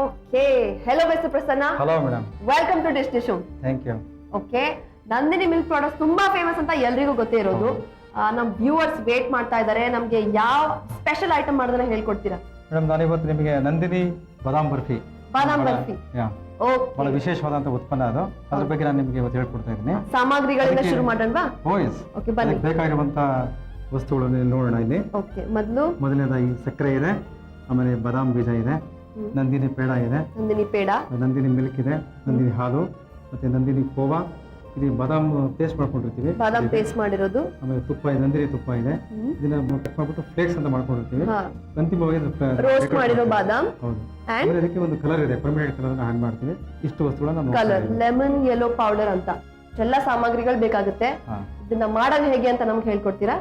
Okay hello mister Prasanna. Hello madam. Welcome to Dish Dish. Thank you. Okay, Nandini milk products ತುಂಬಾ famous ಅಂತ ಎಲ್ರಿಗೂ ಗೊತ್ತೇ ಇರೋದು. ನಮ್ ವ್ಯೂವರ್ಸ್ ವೇಟ್ ಮಾಡ್ತಾ ಇದ್ದಾರೆ. ನಮ್ಗೆ ಯಾವ ಸ್ಪೆಷಲ್ ಐಟಮ್ ಮಾಡೋದನ್ನ ಹೇಳ್ಕೊಡ್ತೀರಾ? ಮೇಡಮ್, ನಾನು ಇವತ್ತು ನಿಮಗೆ ನಂದಿನಿ ಬಾದಾಮ್ ಬರ್ಫಿ. ಬಾದಾಮ್ ಬರ್ಫಿ ಬಹಳ ವಿಶೇಷವಾದಂತ ಉತ್ಪನ್ನ ಅದು. ಅದ್ರ ಬಗ್ಗೆ ನಾನು ನಿಮಗೆ ಇವತ್ತು ಹೇಳ್ಕೊಡ್ತಾ ಇದ್ದೀನಿ. ಸಾಮಗ್ರಿಗಳಿಂದ ಶುರು ಮಾಡೋಣವಾ? ಓಕೆ, ಬನ್ನಿ. ಬೇಕಾಗಿರುವಂತ ವಸ್ತುಗಳನ್ನು ನೋಡೋಣ. ಇಲ್ಲಿ ಓಕೆ, ಮೊದಲನೇದಾಗಿ ಸಕ್ಕರೆ ಇದೆ, ಆಮೇಲೆ ಬಾದಾಮ್ ಬೀಜ ಇದೆ, ನಂದಿನಿ ಪೇಡ ಇದೆ, ನಂದಿನಿ ಮಿಲ್ಕ್ ಇದೆ, ನಂದಿನಿ ಹಾಲು, ಮತ್ತೆ ನಂದಿನಿ ಕೋವಾ, ಇದು ಬಾದಾಮ್ ಪೇಸ್ಟ್ ಮಾಡ್ಕೊಂಡಿರ್ತೀವಿ, ಬಾದಾಮ್ ಪೇಸ್ಟ್ ಮಾಡಿರೋದು, ಆಮೇಲೆ ತುಪ್ಪ ಇದೆ, ನಂದಿನಿ ತುಪ್ಪ ಇದೆ. ಇದನ್ನ ಕಟ್ ಮಾಡ್ಬಿಟ್ಟು ಫ್ಲೇಕ್ಸ್ ಅಂತ ಮಾಡ್ಕೊಂಡಿರ್ತೀವಿ. ಅಂತಿಮವಾಗಿ ರೋಸ್ಟ್ ಮಾಡಿರೋ ಬಾದಾಮ್. ಹೌದು. ಆಮೇಲೆ ಅದಕ್ಕೆ ಒಂದು ಕಲರ್ ಇದೆ, ಪರ್ಮನೆಂಟ್ ಕಲರ್ ಅನ್ನ ಹ್ಯಾಂಡ್ ಮಾಡ್ತೀವಿ. ಇಷ್ಟು ವಸ್ತುಗಳನ್ನ ಕಲರ್ ಲೆಮನ್ ಯೆಲ್ಲೋ ಪೌಡರ್ ಅಂತ ಎಲ್ಲ ಸಾಮಗ್ರಿಗಳು ಬೇಕಾಗುತ್ತೆ. ಇದನ್ನ ಮಾಡೋದು ಹೇಗೆ ಅಂತ ನಮ್ಗೆ ಹೇಳ್ಕೊಡ್ತೀರಾ?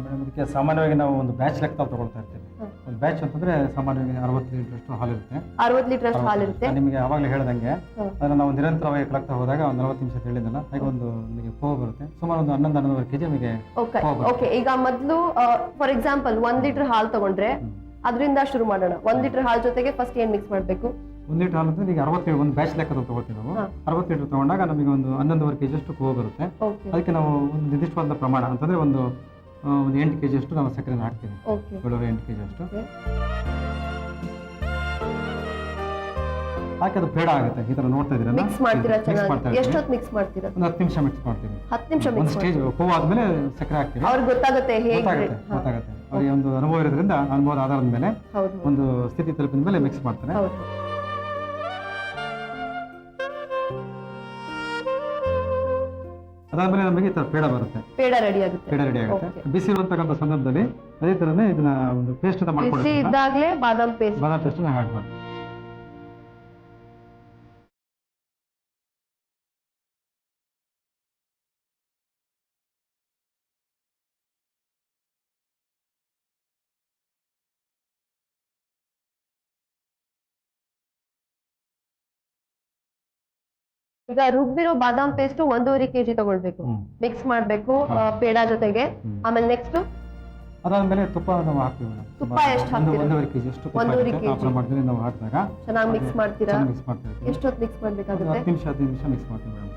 ಮೇಡಮ್, ಇದಕ್ಕೆ ಸಾಮಾನ್ಯವಾಗಿ ನಾವು ಒಂದು ಬ್ಯಾಚ್ ಲೆಕ್ಕ ತಗೊಳ್ತಾ ಇರ್ತೀವಿ. ಒಂದು ಬ್ಯಾಚ್ ಅಂತಂದ್ರೆ ಸಾಮಾನ್ಯವಾಗಿ 60 ಲೀಟರ್ ಹಾಲು ಇರುತ್ತೆ. 60 ಲೀಟರ್ ಹಾಲು ಇರುತ್ತೆ. ನಿಮಗೆ ಅವಾಗಲೇ ಹೇಳ್ದಂಗೆ ಅದನ್ನ ನಾವು ನಿರಂತರವಾಗಿ ಕಲಕ್ತಾ ಹೋದಾಗ ಒಂದು 40 ನಿಮಿಷ ಹೇಳಿದ್ನಲ್ಲ, ಹಾಗೆ ಒಂದು ನಿಮಗೆ ಕೋವ ಬರುತ್ತೆ. ಸುಮಾರು ಒಂದು 11-12 ಕೆಜಿ ನಮಗೆ. ಓಕೆ, ಈಗ ಮೊದಲು ಫಾರ್ ಎಕ್ಸಾಂಪಲ್ 1 ಲೀಟರ್ ಹಾಲು ತಗೊಂಡ್ರೆ ಅದರಿಂದ ಶುರು ಮಾಡೋಣ. 1 ಲೀಟರ್ ಹಾಲು ಜೊತೆಗೆ ಫಸ್ಟ್ ಏನ್ ಮಿಕ್ಸ್ ಮಾಡಬೇಕು? 1 ಲೀಟರ್ ಹಾಲು ಅಂದ್ರೆ ಈಗ 60 ಒಂದು ಬ್ಯಾಚ್ ಲೆಕ್ಕ ತಗೊಳ್ತೀವಿ ನಾವು. 60 ಲೀಟರ್ ತಗೊಂಡಾಗ ನಮಗೆ ಒಂದು 11.5 ಕೆಜಿ ಅಷ್ಟು ಕೋವ ಬರುತ್ತೆ. ಅದಕ್ಕೆ ನಾವು ಒಂದು ನಿರ್ದಿಷ್ಟವಾದ ಪ್ರಮಾಣ ಅಂತಂದ್ರೆ ಒಂದು 8 ಕೆಜಿ ಅಷ್ಟು ನಾವು ಸಕ್ಕರೆ ಹಾಕ್ತೀವಿ. 8 ಕೆಜಿ ಅಷ್ಟು ಹಾಕಿ ಅದು ಪೇಡ ಆಗುತ್ತೆ. ಈ ತರ ನೋಡ್ತಾ ಇದ್ದೀರಲ್ಲ, ಮಿಕ್ಸ್ ಮಾಡ್ತೀರಾ? ಎಷ್ಟೊತ್ತು ಮಿಕ್ಸ್ ಮಾಡ್ತೀರಾ? ಒಂದು 10 ನಿಮಿಷ ಮಿಕ್ಸ್ ಮಾಡ್ತೀವಿ. 10 ನಿಮಿಷ ಒಂದು ಸ್ಟೇಜ್ ಕೋವ ಆದ್ಮೇಲೆ ಸಕ್ಕರೆ ಹಾಕ್ತೀವಿ. ಅವ್ರಿಗೆ ಗೊತ್ತಾಗುತ್ತೆ ಅವ್ರಿಗೆ ಒಂದು ಅನುಭವ ಇರೋದ್ರಿಂದ ಅನುಭವದ ಆಧಾರದ ಮೇಲೆ ಒಂದು ಸ್ಥಿತಿ ತಲುಪಿದ ಮೇಲೆ ಮಿಕ್ಸ್ ಮಾಡ್ತಾರೆ. ಅದಾದ್ಮೇಲೆ ನಮಗೆ ಪೇಡ ಬರುತ್ತೆ. ಪೇಡ ರೆಡಿ ಆಗುತ್ತೆ. ಬಿಸಿ ಇರುವಂತಕ್ಕಂಥ ಸಂದರ್ಭದಲ್ಲಿ ಅದೇ ತರನೇ ಇದನ್ನ ಒಂದು ಪೇಸ್ಟ್ ಅಂತ ಮಾಡ್ಕೊಂಡು ಇದ್ದಾಗಲೇ ಬಾದಾಮ್ ಪೇಸ್ಟ್ ಹಾಕ್ಬಾರ್ದು. ಈಗ ರುಬ್ಬಿರೋ ಬಾದಾಮ್ ಪೇಸ್ಟ್ 1.5 ಕೆಜಿ ತಗೊಳ್ಬೇಕು, ಮಿಕ್ಸ್ ಮಾಡ್ಬೇಕು ಪೇಡ ಜೊತೆಗೆ. ಆಮೇಲೆ ನೆಕ್ಸ್ಟ್ ಅದಾದ್ಮೇಲೆ ತುಪ್ಪ ನಾವು ಹಾಕ್ತೀವಿ. ತುಪ್ಪ ಎಷ್ಟು ಹಾಕ್ತೀರಾ? 1.5 ಕೆಜಿ ಅಷ್ಟು ತುಪ್ಪ ಪ್ರಮಾಣದಲ್ಲಿ ನಾವು ಹಾಕಿದಾಗ ಚೆನ್ನಾಗಿ ಮಿಕ್ಸ್ ಮಾಡ್ತೀರಾ? ಮಿಕ್ಸ್ ಮಾಡ್ತೀವಿ. ಎಷ್ಟೊತ್ತು ಮಿಕ್ಸ್ ಮಾಡ್ಬೇಕಾಗುತ್ತೆ? 10 ನಿಮಿಷ ಮಿಕ್ಸ್ ಮಾಡ್ತೀವಿ ಮೇಡಮ್.